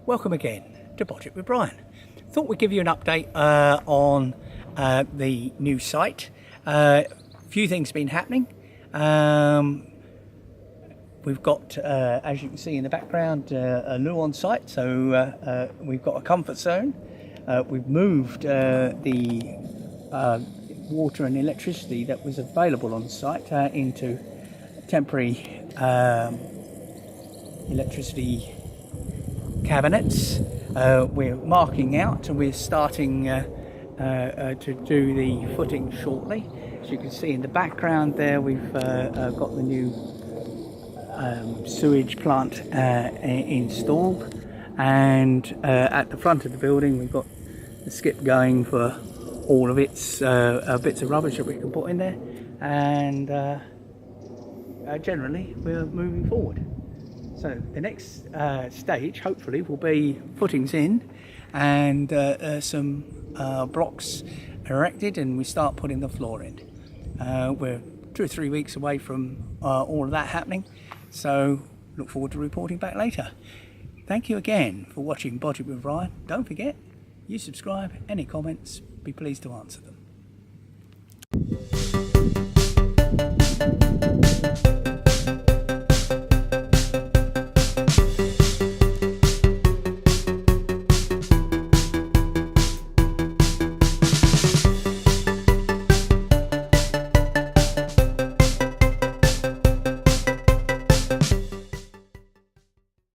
Welcome again to Project with Brian. Thought we'd give you an update on the new site. A few things been happening. We've got, as you can see in the background, a Luon site, so we've got a comfort zone. We've moved the water and electricity that was available on site into temporary electricity cabinets. We're marking out and we're starting to do the footing shortly. As you can see in the background there, we've got the new sewage plant installed, and at the front of the building we've got the skip going for all of its bits of rubbish that we can put in there, and generally we're moving forward. So the next stage hopefully will be footings in and some blocks erected, and we start putting the floor in. We're 2 or 3 weeks away from all of that happening, so look forward to reporting back later. Thank you again for watching Project with Brian. Don't forget, you subscribe, any comments, be pleased to answer them.